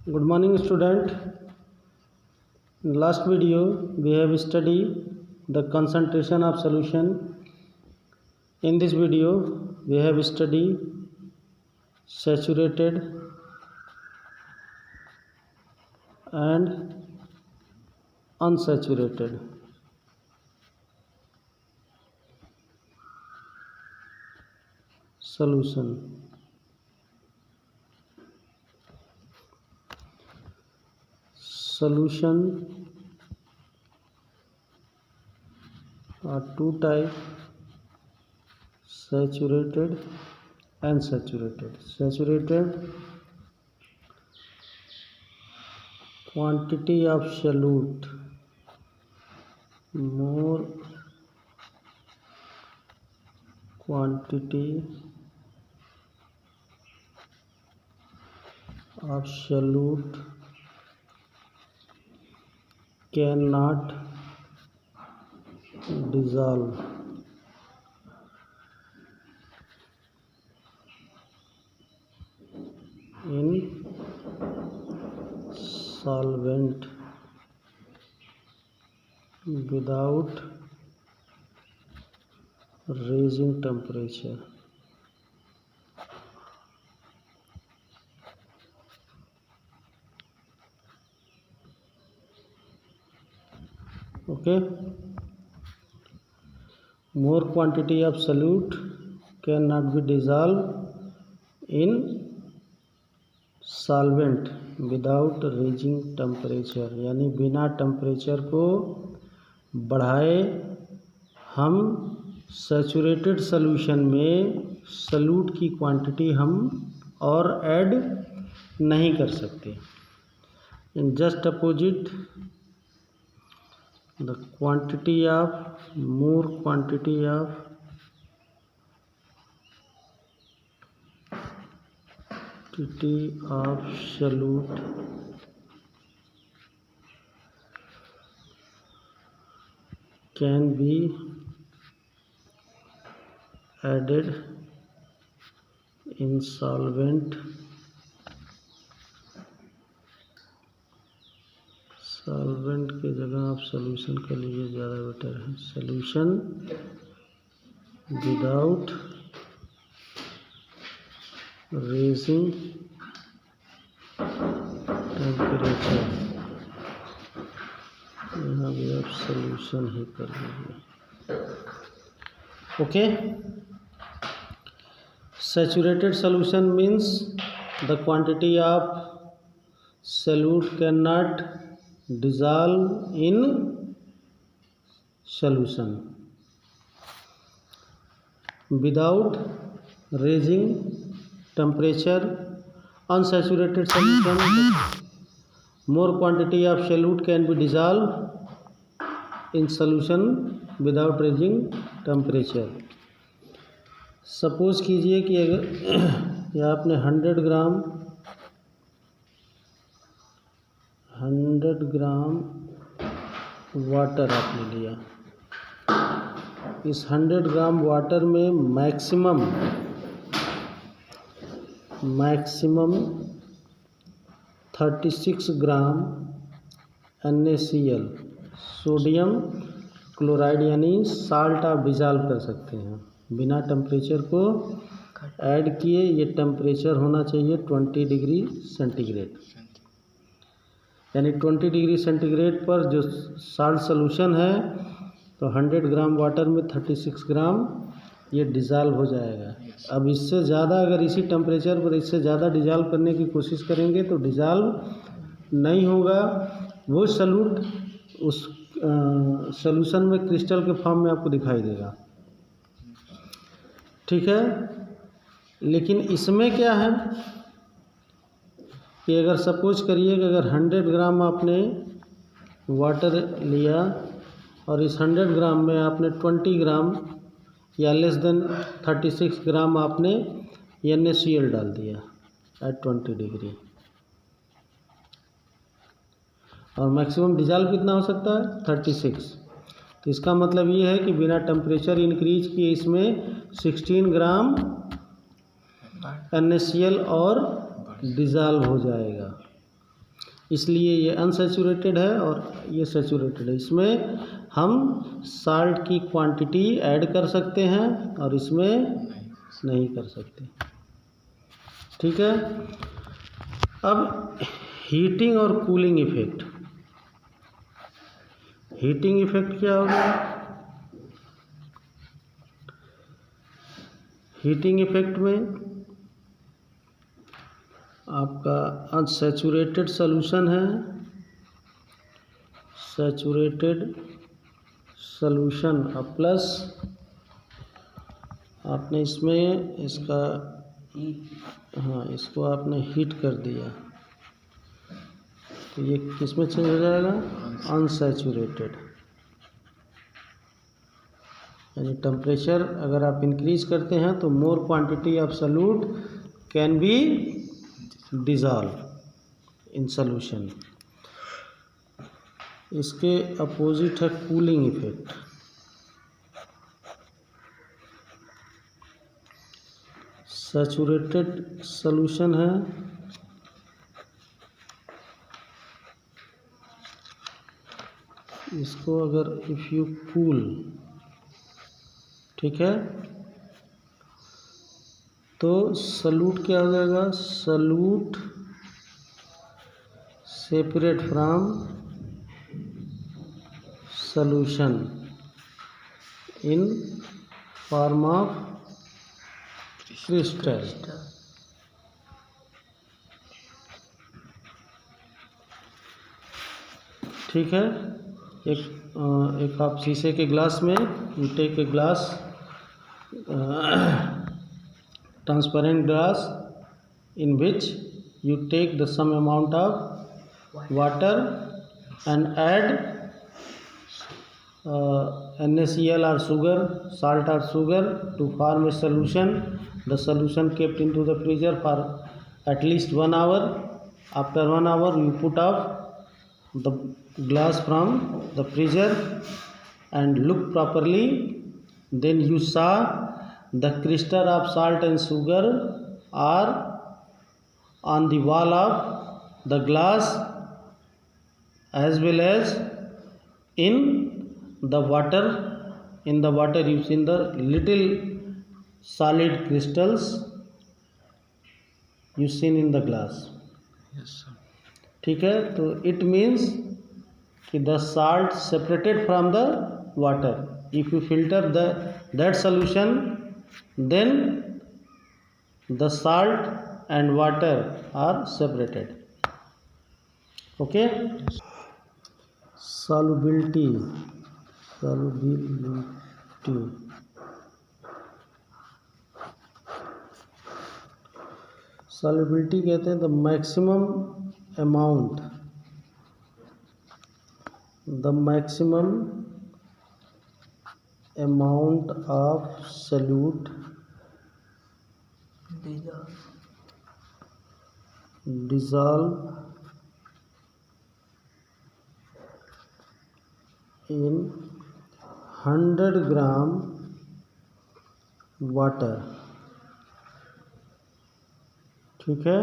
Good morning, student. In last video we have studied the concentration of solution. In this video we have studied saturated and unsaturated. Solution. Solution are two types: saturated and unsaturated. Saturated, quantity of solute more quantity of solute cannot dissolve in solvent without raising temperature. Okay, more quantity of solute cannot be dissolved in solvent without raising temperature, यानी बिना temperature को बढ़ाए हम saturated solution में solute की quantity हम और add नहीं कर सकते. In just opposite, the quantity of more quantity of solute can be added in solvent के जगह आप सॉल्यूशन का लीजिए, ज़्यादा बेटर है. Solution without raising temperature. यहाँ भी आप सॉल्यूशन ही कर लीजिए. Okay, saturated solution means the quantity of solute cannot dissolve in solution without raising temperature. Unsaturated solution, more quantity of solute can be dissolved in solution without raising temperature. Suppose कीजिए कि अगर या आपने 100 gram water आपने लिया. इस 100 gram water में maximum 36 ग्राम NaCl sodium chloride यानी साल्ट आप डिज़ोल्व कर सकते हैं बिना टेम्परेचर को ऐड किए. ये टेम्परेचर होना चाहिए 20 डिग्री सेंटीग्रेड, यानी 20 डिग्री सेंटीग्रेड पर जो साल्ट सॉल्यूशन है तो 100 ग्राम वाटर में 36 ग्राम ये डिज़ोल्व हो जाएगा. अब इससे ज़्यादा अगर इसी टेम्परेचर पर इससे ज़्यादा डिज़ोल्व करने की कोशिश करेंगे तो डिज़ोल्व नहीं होगा. वो सॉल्यूट उस सॉल्यूशन में क्रिस्टल के फॉर्म में आपको दिखाई देगा. ठीक है, लेकिन इसमें क्या है कि अगर सपोज करिए कि अगर 100 ग्राम आपने वाटर लिया और इस 100 ग्राम में आपने 20 ग्राम या लेस देन 36 ग्राम आपने NaCl डाल दिया एट 20 डिग्री, और मैक्सिमम डिज़ोल्व कितना हो सकता है 36. तो इसका मतलब ये है कि बिना टेम्परेचर इंक्रीज किए इसमें 16 ग्राम NaCl और डिज़ोल्व हो जाएगा. इसलिए ये अनसैचुरेटेड है और ये सैचुरेटेड है। इसमें हम साल्ट की क्वांटिटी ऐड कर सकते हैं और इसमें नहीं कर सकते। ठीक है। अब हीटिंग और कूलिंग इफेक्ट। हीटिंग इफेक्ट क्या होगा? हीटिंग इफेक्ट में आपका अनसैचुरेटेड सॉल्यूशन है, सैचुरेटेड सॉल्यूशन प्लस आपने इसमें इसका इसको आपने हीट कर दिया तो ये किस में चेंज हो जाएगा? अनसैचुरेटेड। यानी टेम्परेचर अगर आप इंक्रीज करते हैं तो more quantity of solute can be dissolve in solution. इसके अपोजिट है कूलिंग इफेक्ट। सैचुरेटेड सॉल्यूशन है, इसको अगर इफ यू कूल, ठीक है, तो सॉल्यूट क्या हो जाएगा? Solute separate from solution in form of crystal. ठीक है। एक आप शीशे के ग्लास में you take a glass, transparent glass in which you take the some amount of water and add NaCl or sugar, salt or sugar to form a solution. The solution kept into the freezer for at least 1 hour. After 1 hour you put off the glass from the freezer and look properly. Then you saw the crystal of salt and sugar are on the wall of the glass as well as in the water. In the water you see the little solid crystals you seen in the glass. Yes, sir. ठीक है। तो it means कि the salt separated from the water. If you filter that solution, then the salt and water are separated. Okay. Solubility. Solubility कहते हैं the maximum amount of solute dissolve in 100 gram water। ठीक है।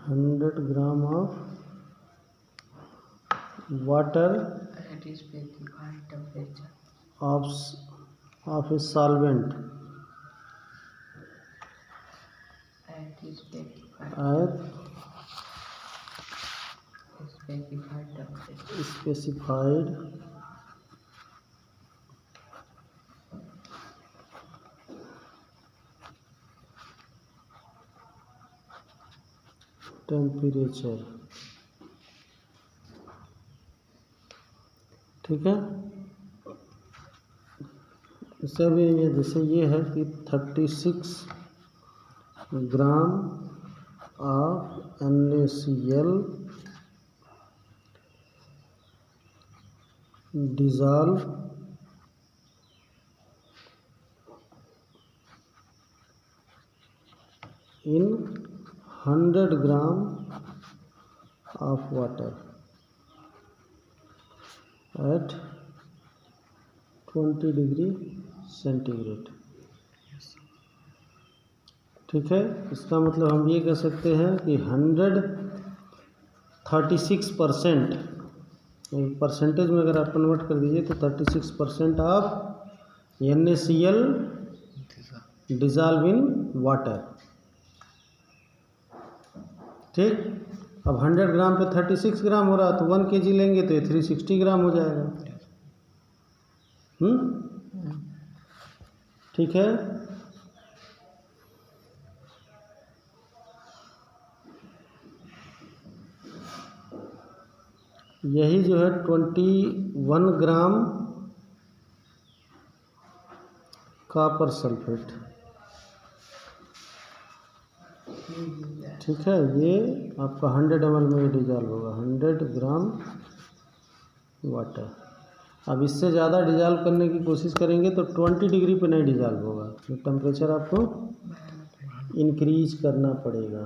100 gram of water at specified temperature of a solvent at specified temperature. specified temperature। ठीक है। इससे भी ये जैसे ये है कि 36 gram of NaCl dissolve in 100 gram of water at 20 degree centigrade। ठीक है, इसका मतलब हम ये कह सकते हैं कि 136%, परसेंटेज में अगर आप कन्वर्ट कर दीजिए तो 36% of NaCl dissolve in water. ठीक, अब 100 ग्राम पे 36 ग्राम हो रहा तो 1 kg लेंगे तो ये 360 ग्राम हो जाएगा। ठीक है, यही जो है 21 ग्राम कॉपर सल्फेट। ठीक है, ये आपका 100 ml में डिजॉल्व होगा, 100 ग्राम वाटर। अब इससे ज़्यादा डिजॉल्व करने की कोशिश करेंगे तो 20 डिग्री पे नहीं डिजॉल्व होगा, तो टेम्परेचर आपको इंक्रीज करना पड़ेगा।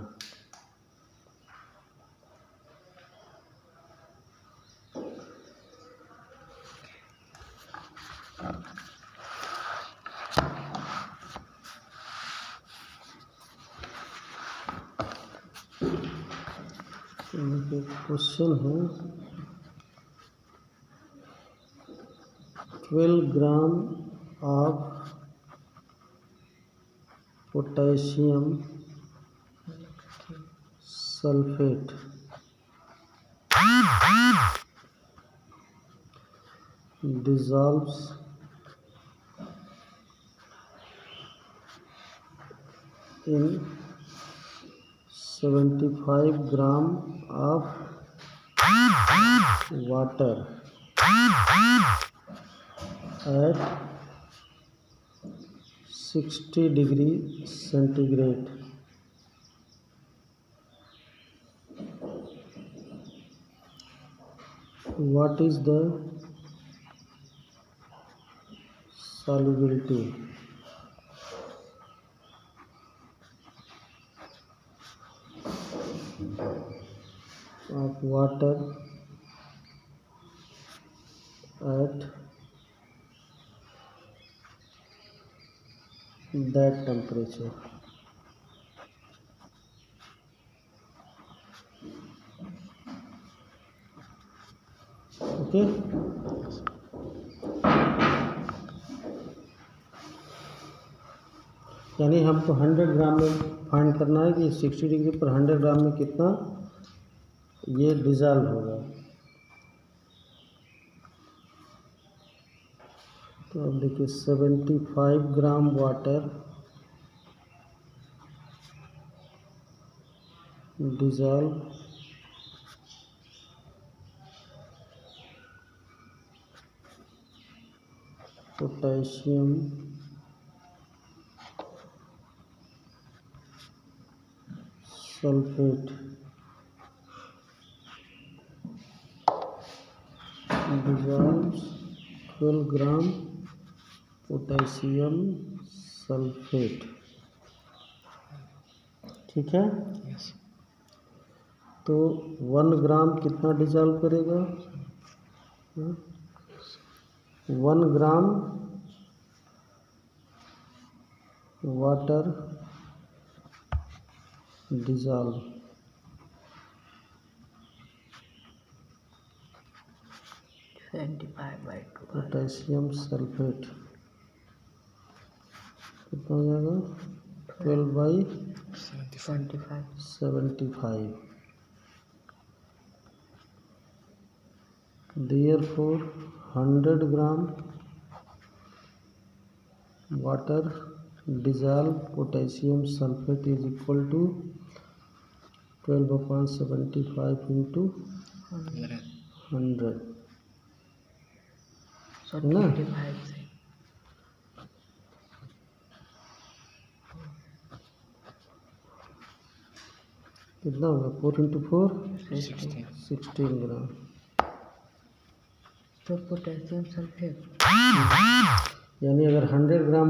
क्वेश्चन है 12 gram of potassium sulphate dissolves in 75 gram of water at 60 degree centigrade. What is the solubility of water at that temperature? Okay, यानी हमको 100 ग्राम में फाइंड करना है कि 60 डिग्री पर 100 ग्राम में कितना ये डिज़ॉल्व होगा। तो अब देखिए 75 gram water dissolve potassium sulphate dissolves 12 gram potassium sulphate. ठीक है, तो 1 ग्राम कितना डिज़ॉल्व करेगा? 1 gram water dissolve 25/2 potassium sulphate कितना हो जाएगा? 12/75। Therefore 100 gram water dissolve potassium sulfate is equal to 12/75 into 100 So है ना? 25 से कितना होगा? 4 into 4 16 16 ग्राम। तो पोटेशियम सल्फेट यानी अगर 100 ग्राम